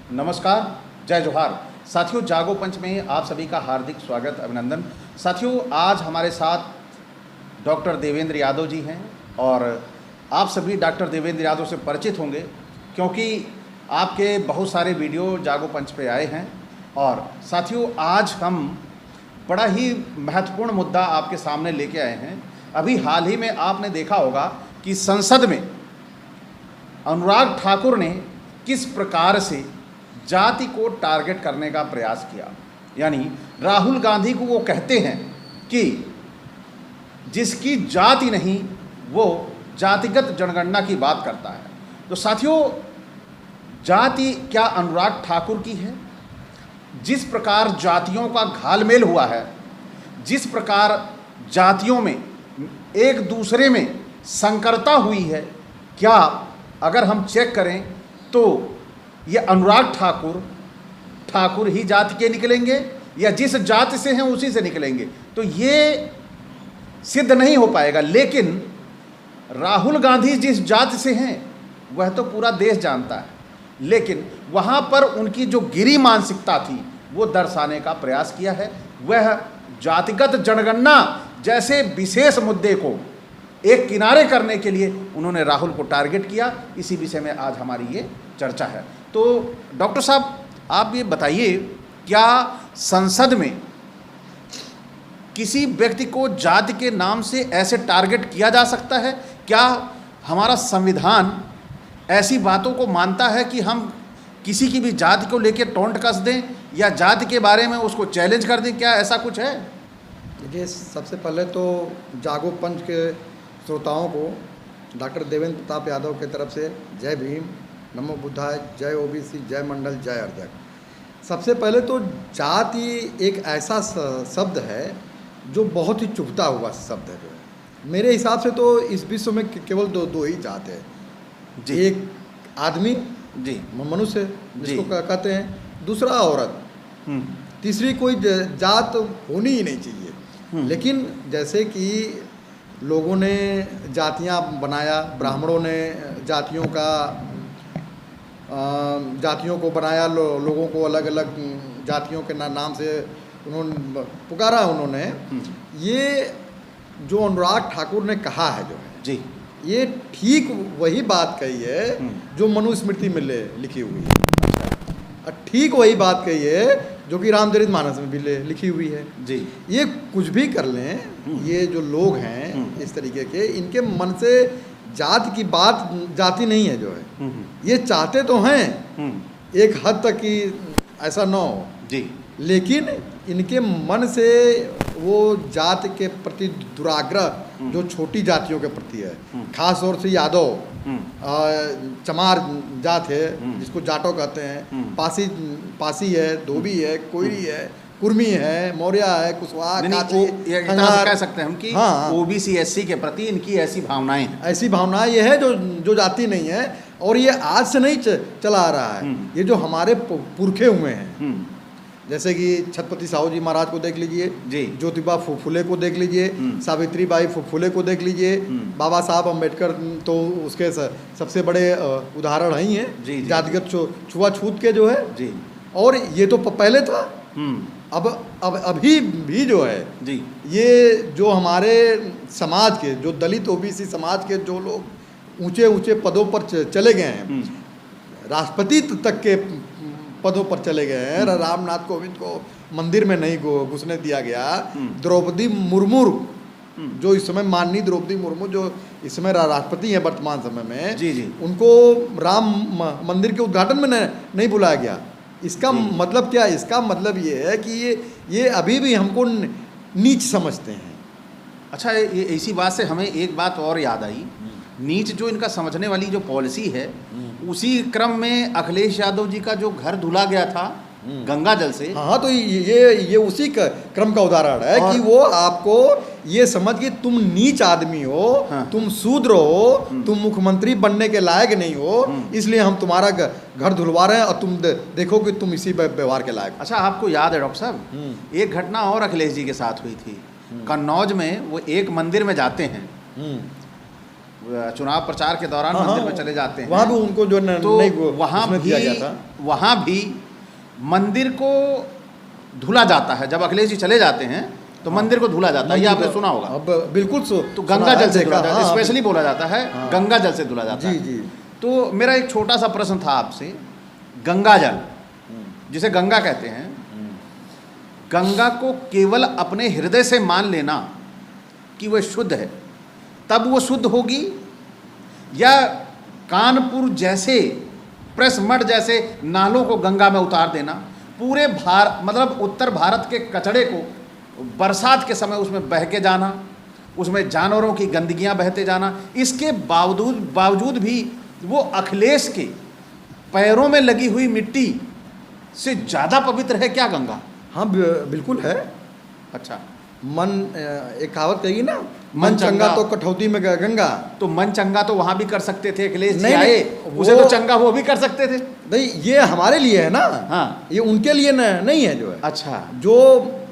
नमस्कार, जय जोहार। साथियों, जागो पंच में आप सभी का हार्दिक स्वागत, अभिनंदन। साथियों, आज हमारे साथ डॉक्टर देवेंद्र यादव जी हैं और आप सभी डॉक्टर देवेंद्र यादव से परिचित होंगे क्योंकि आपके बहुत सारे वीडियो जागो पंच पे आए हैं। और साथियों, आज हम बड़ा ही महत्वपूर्ण मुद्दा आपके सामने लेके आए हैं। अभी हाल ही में आपने देखा होगा कि संसद में अनुराग ठाकुर ने किस प्रकार से जाति को टारगेट करने का प्रयास किया। यानी राहुल गांधी को वो कहते हैं कि जिसकी जाति नहीं वो जातिगत जनगणना की बात करता है। तो साथियों, जाति क्या अनुराग ठाकुर की है? जिस प्रकार जातियों का घालमेल हुआ है, जिस प्रकार जातियों में एक दूसरे में संकरता हुई है, क्या अगर हम चेक करें तो ये अनुराग ठाकुर ही जाति के निकलेंगे या जिस जाति से हैं उसी से निकलेंगे? तो ये सिद्ध नहीं हो पाएगा। लेकिन राहुल गांधी जिस जाति से हैं वह तो पूरा देश जानता है, लेकिन वहाँ पर उनकी जो गिरी मानसिकता थी वो दर्शाने का प्रयास किया है। वह जातिगत जनगणना जैसे विशेष मुद्दे को एक किनारे करने के लिए उन्होंने राहुल को टारगेट किया। इसी विषय में आज हमारी ये चर्चा है। तो डॉक्टर साहब, आप ये बताइए, क्या संसद में किसी व्यक्ति को जाति के नाम से ऐसे टारगेट किया जा सकता है? क्या हमारा संविधान ऐसी बातों को मानता है कि हम किसी की भी जाति को लेकर टोंट कस दें या जाति के बारे में उसको चैलेंज कर दें? क्या ऐसा कुछ है? देखिए, सबसे पहले तो जागो पंच के श्रोताओं को डॉक्टर देवेंद्र प्रताप यादव की तरफ से जय भीम, नमो बुद्धाय, जय ओबीसी, जय मंडल, जय अर्जक। सबसे पहले तो जाति एक ऐसा शब्द है जो बहुत ही चुभता हुआ शब्द है। जो मेरे हिसाब से तो इस विश्व में केवल दो ही जात है जी। एक आदमी जी, मनुष्य जिसको कहते हैं, दूसरा औरत, तीसरी कोई जात होनी ही नहीं चाहिए। लेकिन जैसे कि लोगों ने जातियां बनाया, ब्राह्मणों ने जातियों को बनाया, लोगों को अलग अलग जातियों के नाम से उन्होंने पुकारा। उन्होंने ये जो अनुराग ठाकुर ने कहा है जो है जी, ये ठीक वही बात कही है जो मनुस्मृति में लिखी हुई है। ठीक वही बात कही है जो कि रामचरितमानस में भी लिखी हुई है जी। ये कुछ भी कर लें, ये जो लोग हैं इस तरीके के, इनके मन से जाति की बात जाति नहीं है जो है। ये चाहते तो हैं एक हद तक कि ऐसा न हो जी, लेकिन इनके मन से वो जाति के प्रति दुराग्रह जो छोटी जातियों के प्रति है, खास तौर से यादव, चमार जात है जिसको जाटो कहते हैं, पासी है, धोबी है, कोयरी है, कुर्मी है, मौर्य है, कुशवाहा, कह सकते हैं हम कि ओबीसी एससी के प्रति इनकी ऐसी भावनाएं हैं। ऐसी भावनाएं ये है जो जाति नहीं है। और ये आज से नहीं चला आ रहा है, ये जो हमारे पुरखे हुए हैं, जैसे कि छत्रपति साहू जी महाराज को देख लीजिए जी, ज्योतिबा फुले को देख लीजिए, सावित्रीबाई फुले को देख लीजिए, बाबा साहब अम्बेडकर तो उसके सबसे बड़े उदाहरण ही हैं जातिगत छुआछूत के जो है जी। और ये तो पहले था, अब अभी भी जो है जी, ये जो हमारे समाज के, जो दलित ओबीसी समाज के जो लोग ऊंचे ऊंचे पदों पर चले गए हैं, राष्ट्रपति तक के पदों पर चले गए हैं, रामनाथ कोविंद को मंदिर में नहीं घुसने दिया गया, द्रौपदी मुर्मू जो इस समय, माननीय द्रौपदी मुर्मू जो इस समय राष्ट्रपति हैं वर्तमान समय में जी जी, उनको राम मंदिर के उद्घाटन में नहीं बुलाया गया। इसका मतलब क्या? इसका मतलब ये है कि ये अभी भी हमको नीच समझते हैं। अच्छा, ये इसी बात से हमें एक बात और याद आई। नीच जो इनका समझने वाली जो पॉलिसी है, उसी क्रम में अखिलेश यादव जी का जो घर धुला गया था गंगा जल से, हाँ, तो ये उसी क्रम का उदाहरण है कि वो आपको ये समझ कि तुम नीच आदमी हो, तुम शूद्र हो, तुम मुख्यमंत्री बनने के लायक नहीं हो, इसलिए हम तुम्हारा घर धुलवा रहे हैं और तुम देखो कि तुम इसी व्यवहार के लायक। अच्छा, आपको याद है डॉक्टर साहब, एक घटना और अखिलेश जी के साथ हुई थी। कन्नौज में वो एक मंदिर में जाते हैं चुनाव प्रचार के दौरान मंदिर में चले जाते हैं, वहाँ भी उनको जो तो नहीं वहाँ भी मंदिर को धुला जाता है। जब अखिलेश जी चले जाते हैं तो मंदिर को धुला जाता है, ये आपने सुना होगा। अब बिल्कुल तो गंगा जल से धुला जाता है, स्पेशली बोला जाता है गंगा जल से धुला जाता है। जी। तो मेरा एक छोटा सा प्रश्न था आपसे, गंगा जल जिसे गंगा कहते हैं, गंगा को केवल अपने हृदय से मान लेना कि वह शुद्ध है तब वो शुद्ध होगी, या कानपुर जैसे प्रेस मठ जैसे नालों को गंगा में उतार देना, पूरे मतलब उत्तर भारत के कचड़े को बरसात के समय उसमें बह के जाना, उसमें जानवरों की गंदगियां बहते जाना, इसके बावजूद भी वो अखिलेश के पैरों में लगी हुई मिट्टी से ज़्यादा पवित्र है क्या गंगा? हाँ बिल्कुल है। अच्छा, मन एक कहावत कहेगी ना, मन चंगा तो कठौती में गंगा। तो मन चंगा तो वहां भी कर सकते थे, अखिलेश जी आए उसे तो चंगा वो भी कर सकते थे। नहीं, ये हमारे लिए है ना। हाँ, ये उनके लिए नहीं है जो है। अच्छा, जो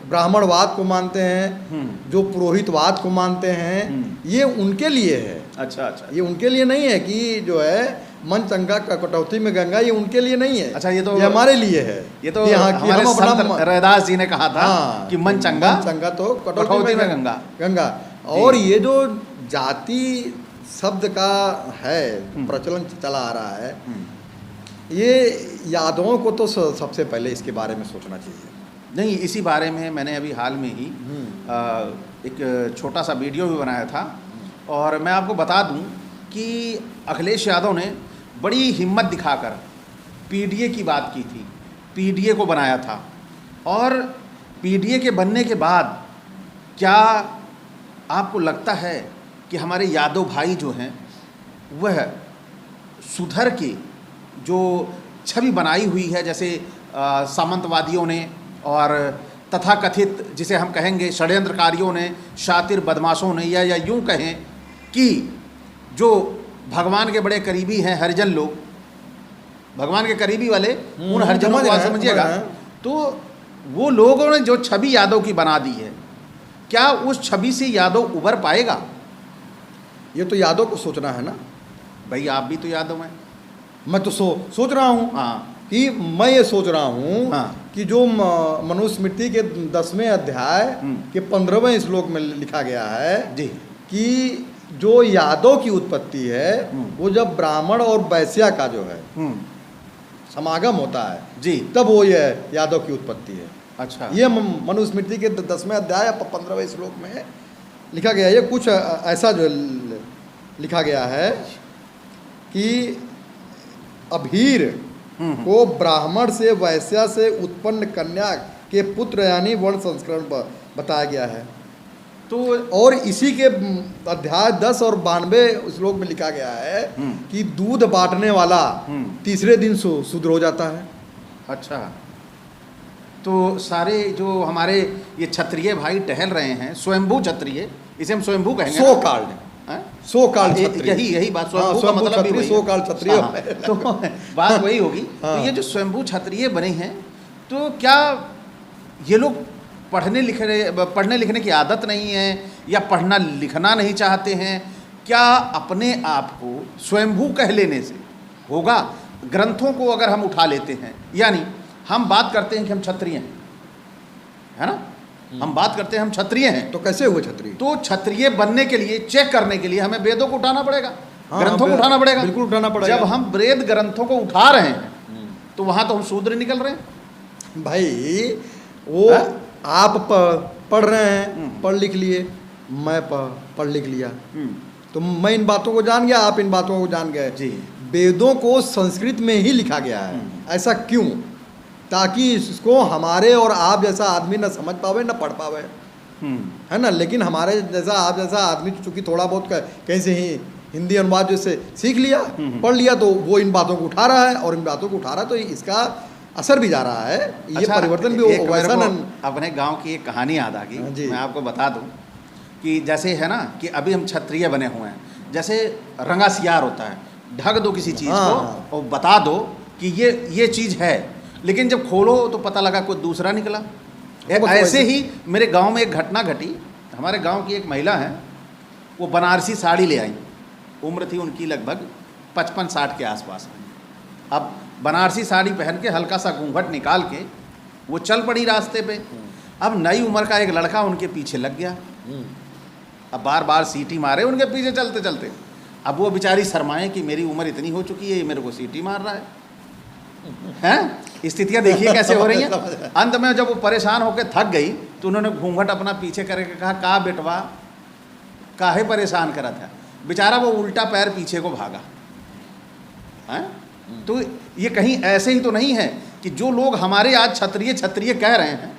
ब्राह्मणवाद को मानते हैं, जो पुरोहितवाद को मानते हैं, ये उनके लिए है। अच्छा, ये उनके लिए नहीं है कि जो है मन चंगा का कटौती में गंगा, ये उनके लिए नहीं है। अच्छा, ये हमारे लिए है। ये तो हमारे संत रैदास जी ने कहा था कि मन चंगा तो कटौती में गंगा। और ये जो जाति शब्द का है प्रचलन चला आ रहा है, ये यादवों को तो सबसे पहले इसके बारे में सोचना चाहिए। नहीं, इसी बारे में मैंने अभी हाल में ही एक छोटा सा वीडियो भी बनाया था, और मैं आपको बता दूं कि अखिलेश यादव ने बड़ी हिम्मत दिखाकर पीडीए की बात की थी, पीडीए को बनाया था, और पीडीए के बनने के बाद क्या आपको लगता है कि हमारे यादव भाई जो हैं वह सुधर के जो छवि बनाई हुई है, जैसे सामंतवादियों ने और तथाकथित जिसे हम कहेंगे षड्यंत्रकारियों ने, शातिर बदमाशों ने, या यूँ कहें कि जो भगवान के बड़े करीबी हैं हरिजन लोग, भगवान के करीबी वाले उन हरिजनों को समझिएगा, तो वो लोगों ने जो छवि यादव की बना दी है, क्या उस छवि से यादव उभर पाएगा? ये तो यादव को सोचना है ना भाई, आप भी तो यादव हैं। मैं तो सोच रहा हूँ। हाँ, कि मैं ये सोच रहा हूँ कि जो मनुस्मृति के 10वें अध्याय के 15वें श्लोक में लिखा गया है जी, कि जो यादव की उत्पत्ति है वो जब ब्राह्मण और वैश्या का जो है समागम होता है जी, तब वो ये यादव की उत्पत्ति है। अच्छा, ये मनुस्मृति के 10वें अध्याय 15वें श्लोक में लिखा गया है। ये कुछ ऐसा जो लिखा गया है कि अभीर को ब्राह्मण से वैश्या से उत्पन्न कन्या के पुत्र यानी वर्ण संस्करण बताया गया है। तो और इसी के अध्याय 10 और 92 श्लोक में लिखा गया है कि दूध बांटने वाला तीसरे दिन शुद्ध हो जाता है। अच्छा, तो सारे जो हमारे ये क्षत्रिय भाई टहल रहे हैं, स्वयंभू क्षत्रिय, इसे हम स्वयंभू कहेंगे, सो काल यही बात, स्वयंभू का मतलब भी वही, सो काल क्षत्रिय। तो बात वही होगी। तो ये जो स्वयंभू क्षत्रिय बने हैं, तो क्या ये लोग पढ़ने लिखने की आदत नहीं है, या पढ़ना लिखना नहीं चाहते हैं? क्या अपने आप को स्वयंभू कह लेने से होगा? ग्रंथों को अगर हम उठा लेते हैं, यानी हम बात करते हैं कि हम क्षत्रिय हैं, है ना, हम बात करते हैं हम क्षत्रिय हैं, तो कैसे हुए क्षत्रिय? तो क्षत्रिय बनने के लिए, चेक करने के लिए हमें वेदों को उठाना पड़ेगा, ग्रंथों को उठाना पड़ेगा, बिल्कुल उठाना पड़ेगा। जब हम वेद ग्रंथों को उठा रहे हैं तो वहां तो हम शूद्र निकल रहे हैं भाई। वो आप पढ़ रहे हैं, पढ़ लिख लिए, मैं पढ़ लिख लिया, तो मैं इन बातों को जान गया, आप इन बातों को जान गए जी। वेदों को संस्कृत में ही लिखा गया है, ऐसा क्यों? ताकि इसको हमारे और आप जैसा आदमी न समझ पावे न पढ़ पावे, है ना। लेकिन हमारे जैसा आप जैसा आदमी चूंकि थोड़ा बहुत कहीं से ही हिंदी अनुवाद जैसे सीख लिया, पढ़ लिया, तो वो इन बातों को उठा रहा है, और इन बातों को उठा रहा है, तो इसका असर भी जा रहा है। ये अच्छा, परिवर्तन भी वैसा अपने गांव की एक कहानी याद आ गई, मैं आपको बता दूं कि जैसे है ना कि अभी हम क्षत्रिय बने हुए हैं, जैसे रंगा सियार होता है, ढक दो किसी चीज़ को और बता दो कि ये चीज़ है, लेकिन जब खोलो तो पता लगा कोई दूसरा निकला। ऐसे ही मेरे गांव में एक घटना घटी। हमारे गांव की एक महिला है, वो बनारसी साड़ी ले आई, उम्र थी उनकी लगभग 55-60 के आसपास। अब बनारसी साड़ी पहन के हल्का सा घूंघट निकाल के वो चल पड़ी रास्ते पे। अब नई उम्र का एक लड़का उनके पीछे लग गया, अब बार बार सीटी मारे उनके पीछे चलते चलते। अब वो बेचारी शर्माएं कि मेरी उम्र इतनी हो चुकी है, ये मेरे को सीटी मार रहा है। स्थितियाँ देखिए कैसे हो रही हैं। अंत में जब वो परेशान होकर थक गई तो उन्होंने घूंघट अपना पीछे करके कहा, का बेटवा काहे परेशान करा था। बेचारा वो उल्टा पैर पीछे को भागा। हैं? तो ये कहीं ऐसे ही तो नहीं है कि जो लोग हमारे आज क्षत्रिय क्षत्रिय कह रहे हैं,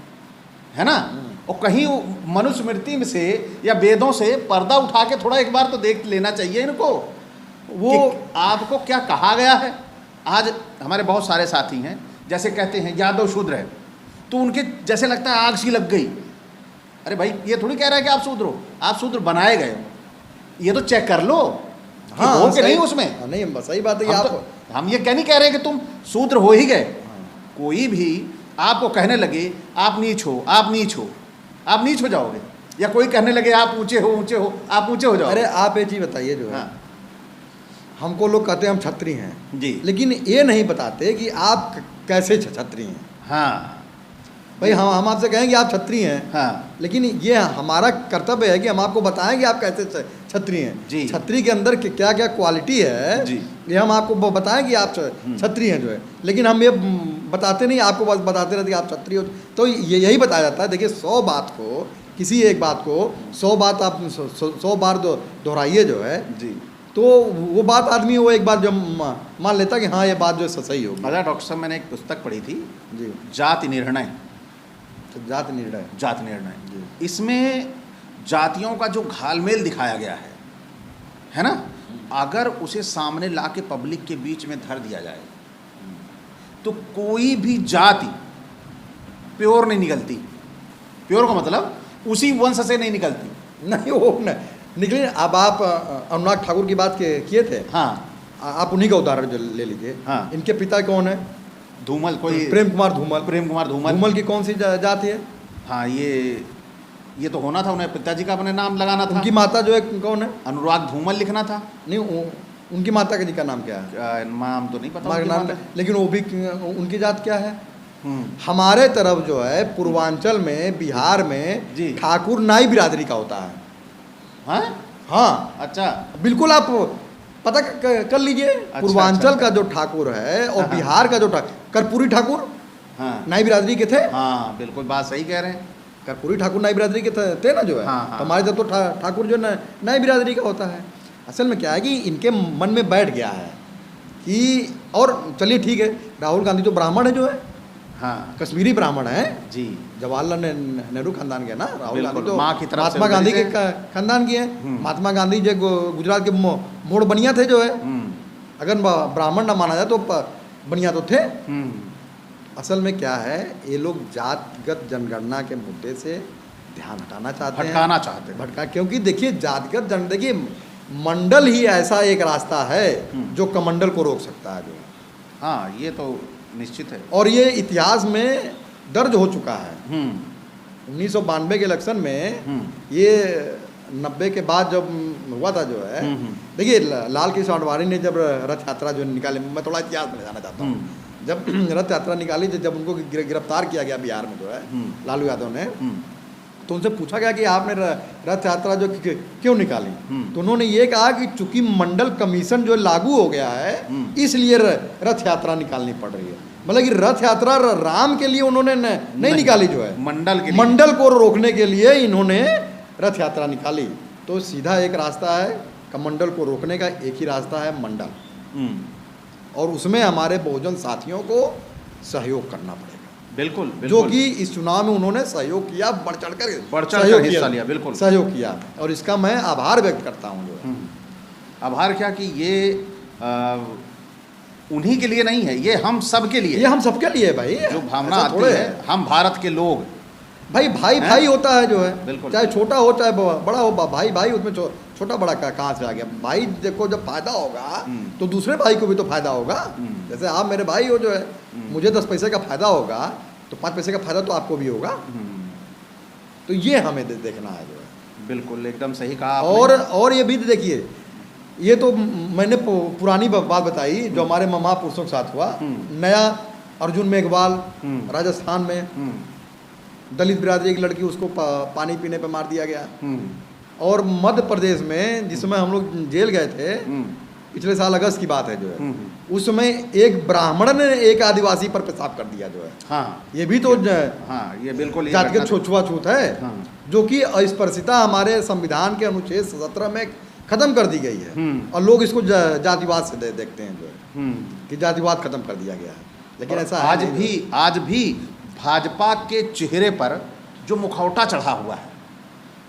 है ना, और कहीं मनुस्मृति में से या वेदों से पर्दा उठा के थोड़ा एक बार तो देख लेना चाहिए इनको, वो आपको क्या कहा गया है। आज हमारे बहुत सारे साथी हैं, जैसे कहते हैं यादव शूद्र है, तो उनके जैसे लगता है आग सी लग गई। अरे भाई, ये थोड़ी कह रहा है कि आप शूद्र हो, आप शूद्र बनाए गए हो, ये तो चेक कर लो। हाँ, हो कि नहीं उसमें। नहीं, सही बात है। हम ये नहीं कह रहे कि तुम शूद्र हो ही गए। कोई भी आपको कहने लगे आप नीच हो, आप नीच हो, आप नीच हो जाओगे, या कोई कहने लगे आप ऊंचे हो, ऊंचे हो, आप ऊंचे हो जाओगे। अरे आप एक चीज बताइए, जो है हमको लोग कहते हैं हम क्षत्रिय हैं जी, लेकिन ये नहीं बताते कि आप कैसे क्षत्रिय हैं। हाँ भाई, हम आपसे कहें कि आप क्षत्रिय हैं, हाँ, लेकिन ये हमारा कर्तव्य है कि हम आपको बताएं कि आप कैसे क्षत्रिय हैं। जी, क्षत्रिय के अंदर क्या क्या क्वालिटी है जी, ये हम आपको बताएं कि आप क्षत्रिय हैं जो है। लेकिन हम ये बताते नहीं, आपको बस बताते रहते कि आप क्षत्रिय हो। तो यही बताया जाता है। देखिए, 100 बात को, किसी एक बात को 100 बात आप 100 बार दोहराइए जो है जी, तो वो बात आदमी वो एक बार जब मान लेता कि हाँ ये बात जो है सही होगी। अच्छा डॉक्टर साहब, मैंने एक पुस्तक पढ़ी थी जी, जाति निर्णय। जात निर्णय, जाति निर्णय, इसमें जातियों का जो घालमेल दिखाया गया है ना, अगर उसे सामने ला के पब्लिक के बीच में धर दिया जाए तो कोई भी जाति प्योर नहीं निकलती। प्योर का मतलब उसी वंश से नहीं निकलती। नहीं, वो निकले। अब आप अनुराग ठाकुर की बात किए थे। हाँ, आप उन्हीं का उदाहरण ले लीजिए। हाँ, इनके पिता कौन है? धूमल, कोई प्रेम कुमार धूमल। प्रेम कुमार धूमल। धूमल की कौन सी जाति है? हाँ, ये तो होना था, उन्हें पिताजी का अपने नाम लगाना था। उनकी माता जो है कौन है? अनुराग धूमल लिखना था। नहीं, उनकी माता जी का नाम क्या है? नाम तो नहीं पता, लेकिन वो भी उनकी जात क्या है? हमारे तरफ जो है पूर्वांचल में, बिहार में ठाकुर नाई बिरादरी का होता है। हाँ, हाँ, अच्छा, बिल्कुल आप पता कर लीजिए। पूर्वांचल का जो ठाकुर है और बिहार का जो कर्पूरी ठाकुर नाई बिरादरी के थे। हाँ, बिल्कुल बात सही कह रहे हैं। कर्पूरी ठाकुर नाई बिरादरी के थे ना जो है। तो हमारे तरफ तो ठाकुर जो नाई बिरादरी का होता है। असल में क्या है कि इनके मन में बैठ गया है कि, और चलिए ठीक है, राहुल गांधी जो ब्राह्मण है जो है, हाँ, कश्मीरी ब्राह्मण है जी, जवाहरलाल नेहरू खानदान के ना। राहुल गांधी तो महात्मा गांधी के खानदान की है। महात्मा गांधी जो गुजरात के मोड़ बनिया थे जो है। अगर ब्राह्मण ना माना जाए तो बनिया तो थे। असल में क्या है, ये लोग जातिगत जनगणना के मुद्दे से ध्यान हटाना चाहते हैं, भटकाना चाहते हैं। क्योंकि देखिए, जातिगत देखिए, मंडल ही ऐसा एक रास्ता है जो कमंडल को रोक सकता है जो है। हाँ, ये तो निश्चित है, और ये इतिहास में दर्ज हो चुका है। 1992 के इलेक्शन में, ये 90 के बाद जब हुआ था जो है, देखिए लाल कृष्ण आडवाणी ने जब रथ यात्रा जो निकाली, मैं थोड़ा इतिहास में जाना चाहता हूँ। जब रथ यात्रा निकाली, जब उनको गिरफ्तार किया गया बिहार में जो है, लालू यादव ने, तो उनसे पूछा गया कि आपने रथ यात्रा जो क्यों निकाली, तो उन्होंने ये कहा कि चूंकि मंडल कमीशन जो लागू हो गया है, इसलिए रथ यात्रा निकालनी पड़ रही है। मतलब कि रथ यात्रा राम के लिए उन्होंने नहीं निकाली जो है, मंडल को रोकने के लिए इन्होंने रथ यात्रा निकाली। तो सीधा एक रास्ता है कमंडल को रोकने का, एक ही रास्ता है मंडल, और उसमें हमारे बहुजन साथियों को सहयोग करना पड़ेगा। बिल्कुल, जो कि इस चुनाव में उन्होंने सहयोग किया, बढ़ चढ़ कर हिस्सा लिया, बिल्कुल सहयोग किया, और इसका मैं आभार व्यक्त करता हूँ जो है। आभार क्या कि ये उन्हीं के लिए नहीं है, ये हम सब के लिए, ये हम सबके लिए भाई। जो भावना आती है, हम भारत के लोग, भाई भाई होता है जो है, चाहे छोटा हो चाहे बड़ा हो, भाई भाई उसमें छोटा बड़ा कहाँ से आ गया भाई। देखो, जब फायदा होगा तो दूसरे भाई को भी तो फायदा होगा। जैसे आप मेरे भाई हो जो है, मुझे 10 पैसे का फायदा होगा तो 5 पैसे का फायदा तो आपको भी होगा। तो ये हमें देखना है जो है। बिल्कुल, एकदम सही कहा। और ये भी देखिए, ये तो मैंने पुरानी बात बताई जो हमारे महापुरुषों के साथ हुआ। नया अर्जुन मेघवाल राजस्थान में दलित बिरादरी की लड़की, उसको पानी पीने पे मार दिया गया। और मध्य प्रदेश में जिस समय हम लोग जेल गए थे, पिछले साल अगस्त की बात है जो है, उस समय एक ब्राह्मण ने एक आदिवासी पर पेशाब कर दिया जो है। हाँ, ये भी तो हाँ, ये बिल्कुल जातिगत छुआछूत है। हाँ। जो कि अस्पृश्यता हमारे संविधान के अनुच्छेद 17 में खत्म कर दी गई है और लोग इसको जातिवाद से देखते हैं जो है कि जातिवाद खत्म कर दिया गया है। लेकिन ऐसा आज भी भाजपा के चेहरे पर जो मुखौटा चढ़ा हुआ है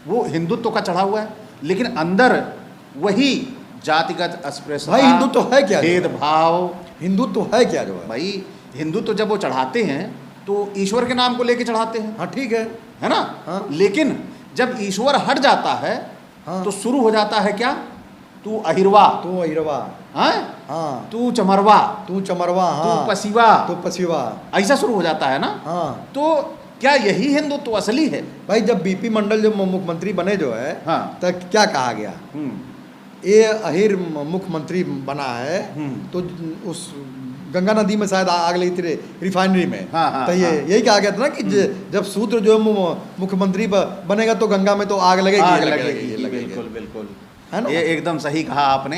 वो हिंदुत्व का चढ़ा हुआ है, लेकिन अंदर वही जातिगत अस्पृश्यता, भाई हिंदुत्व है क्या, भेदभाव, हिंदुत्व है क्या जो है भाई। हिंदुत्व जब वो चढ़ाते हैं तो ईश्वर के नाम को लेके चढ़ाते हैं। हाँ ठीक है ना। हाँ। लेकिन जब ईश्वर हट जाता है हाँ। तो शुरू हो जाता है क्या, तू अहिरवा, तू अहिरवा, हाँ, तू चमरवा, हाँ, तू पसीवा, ऐसा शुरू हो जाता है ना। हाँ। तो क्या यही हिंदुत्व असली है? भाई जब बीपी मंडल जो मुख्यमंत्री बने जो है, हाँ, तब क्या कहा गया, ये अहिर मुख्यमंत्री बना है तो उस गंगा नदी में शायद आग लगी थी रिफाइनरी में। हाँ, तो यही कहा गया था ना कि जब सूत्र जो मुख्यमंत्री बनेगा तो गंगा में तो आग लगेगी। बिल्कुल बिल्कुल है ना, ये एकदम सही कहा आपने।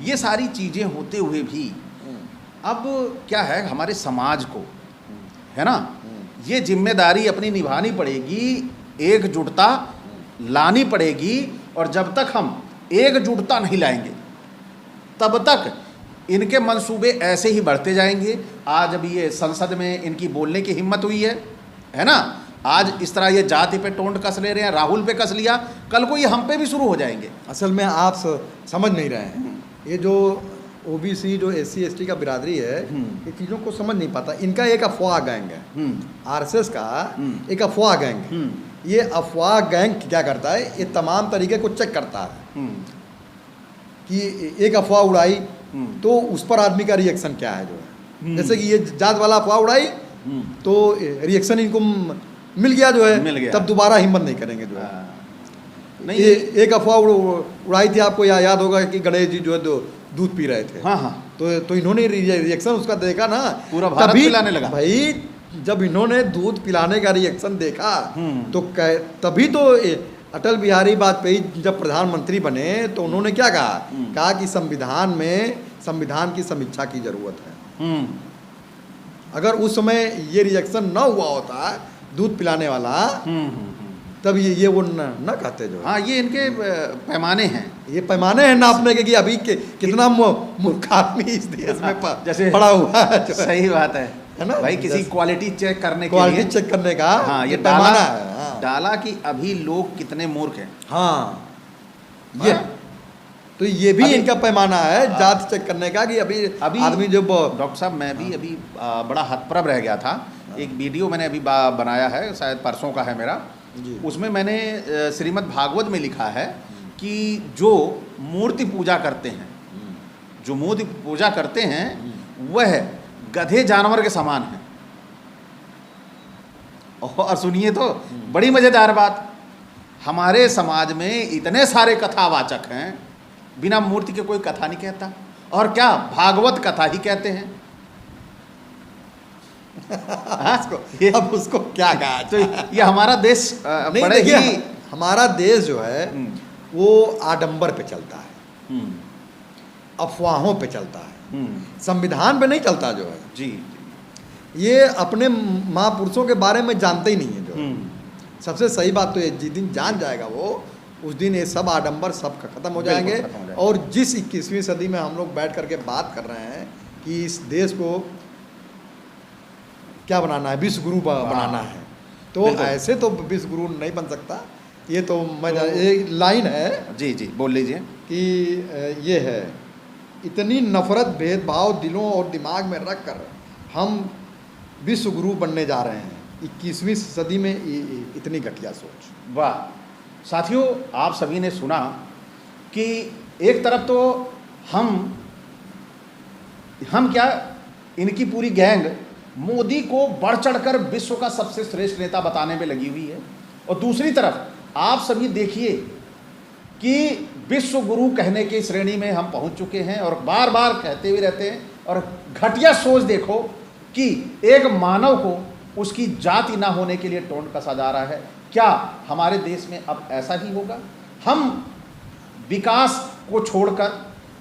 ये सारी चीजें होते हुए भी अब क्या है, हमारे समाज को है ना ये जिम्मेदारी अपनी निभानी पड़ेगी, एकजुटता लानी पड़ेगी। और जब तक हम एकजुटता नहीं लाएंगे तब तक इनके मंसूबे ऐसे ही बढ़ते जाएंगे। आज अभी ये संसद में इनकी बोलने की हिम्मत हुई है ना। आज इस तरह ये जाति पे टोंट कस ले रहे हैं, राहुल पे कस लिया, कल को ये हम पे भी शुरू हो जाएंगे। असल में आप समझ नहीं रहे हैं, ये जो ओबीसी जो SC ST का बिरादरी है ये चीज़ों को समझ नहीं पाता। इनका एक अफवाह गैंग है, RSS का एक अफवाह गैंग है। ये अफवाह गैंग क्या करता है, ये तमाम तरीके को चेक करता है कि एक अफवाह उड़ाई तो उस पर आदमी का रिएक्शन क्या है जो है। जैसे कि ये जात वाला अफवाह उड़ाई तो रिएक्शन इनको मिल गया जो है, तब दोबारा हिम्मत नहीं करेंगे जो है। नहीं, एक अफवाह उड़ाई थी, आपको याद होगा कि गणेश जी जो है दूध पी रहे थे। हाँ। तो इन्होंने रिएक्शन उसका देखा ना, पूरा भारत पिलाने लगा। भाई जब इन्होंने दूध पिलाने का रिएक्शन देखा तो तभी तो अटल बिहारी वाजपेयी जब प्रधानमंत्री बने तो उन्होंने क्या कहा कि संविधान की समीक्षा की जरूरत है। अगर उस समय ये रिएक्शन न हुआ होता दूध पिलाने वाला, तब ये वो न कहते जो। हाँ, ये इनके पैमाने हैं, ये पैमाने हैं नापने के कि अभी कितना मूर्ख आदमी इस देश में जैसे पड़ा हुआ है। सही बात है ना भाई, किसी क्वालिटी चेक करने का हाँ, ये पैमाना है। डाला कि अभी लोग कितने मूर्ख हैं। हाँ, ये तो ये भी इनका पैमाना है जात चेक करने का कि अभी आदमी जो। डॉक्टर साहब मैं भी अभी बड़ा हतप्रभ रह गया था। एक वीडियो मैंने अभी बनाया है, शायद परसों का है मेरा। उसमें मैंने श्रीमद् भागवत में लिखा है कि जो मूर्ति पूजा करते हैं वह गधे जानवर के समान है। और सुनिए तो बड़ी मजेदार बात, हमारे समाज में इतने सारे कथावाचक हैं, बिना मूर्ति के कोई कथा नहीं कहता, और क्या भागवत कथा ही कहते हैं। अब उसको क्या कहा, तो ये हमारा देश बड़े ही, हमारा देश जो है वो आडंबर पे चलता है, अफवाहों पे चलता है, संविधान पे नहीं चलता जो है। जी, ये अपने महापुरुषों के बारे में जानते ही नहीं है जो। सबसे सही बात तो ये, जिस दिन जान जाएगा वो, उस दिन ये सब आडंबर सब खत्म हो जाएंगे। और जिस 21वीं सदी में हम लोग बैठ करके बात कर रहे हैं कि इस देश को क्या बनाना है, विश्व गुरु बनाना है, तो ऐसे तो विश्व गुरु नहीं बन सकता। ये तो मैं एक लाइन है, जी जी बोल लीजिए, कि ये है, इतनी नफरत भेदभाव दिलों और दिमाग में रख कर हम विश्व गुरु बनने जा रहे हैं 21वीं सदी में। इतनी घटिया सोच। वाह साथियों, आप सभी ने सुना कि एक तरफ तो हम क्या, इनकी पूरी गैंग मोदी को बढ़ चढ़कर विश्व का सबसे श्रेष्ठ नेता बताने में लगी हुई है, और दूसरी तरफ आप सभी देखिए कि विश्व गुरु कहने की श्रेणी में हम पहुंच चुके हैं और बार बार कहते भी रहते हैं। और घटिया सोच देखो कि एक मानव को उसकी जाति ना होने के लिए टोंट कसा जा रहा है। क्या हमारे देश में अब ऐसा ही होगा? हम विकास को छोड़कर,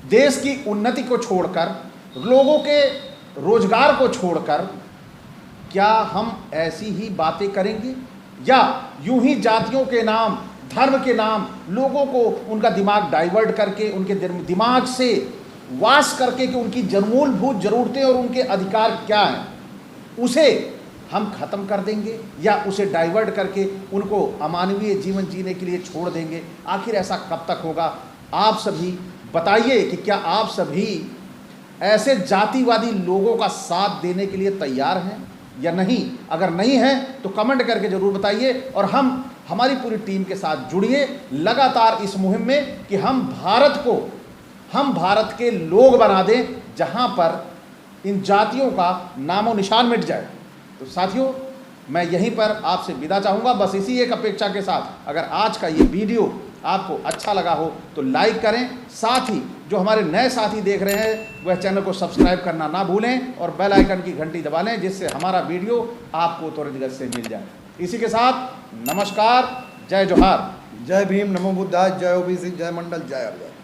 देश की उन्नति को छोड़कर, लोगों के रोजगार को छोड़कर क्या हम ऐसी ही बातें करेंगे, या यूं ही जातियों के नाम, धर्म के नाम लोगों को उनका दिमाग डाइवर्ट करके, उनके दिमाग से वाश करके कि उनकी मूलभूत जरूरतें और उनके अधिकार क्या हैं उसे हम खत्म कर देंगे, या उसे डाइवर्ट करके उनको अमानवीय जीवन जीने के लिए छोड़ देंगे? आखिर ऐसा कब तक होगा? आप सभी बताइए कि क्या आप सभी ऐसे जातिवादी लोगों का साथ देने के लिए तैयार हैं या नहीं? अगर नहीं है तो कमेंट करके जरूर बताइए और हमारी पूरी टीम के साथ जुड़िए लगातार इस मुहिम में कि हम भारत के लोग बना दें जहां पर इन जातियों का नामो निशान मिट जाए। तो साथियों, मैं यहीं पर आपसे विदा चाहूँगा, बस इसी एक अपेक्षा के साथ, अगर आज का ये वीडियो आपको अच्छा लगा हो तो लाइक करें, साथ ही जो हमारे नए साथी देख रहे हैं वह चैनल को सब्सक्राइब करना ना भूलें और बेल आइकन की घंटी दबा लें, जिससे हमारा वीडियो आपको त्वरित गति से मिल जाए। इसी के साथ नमस्कार, जय जोहार। जय भीम, नमो बुद्धाय, जय ओबीसी, जय मंडल, जय अभय।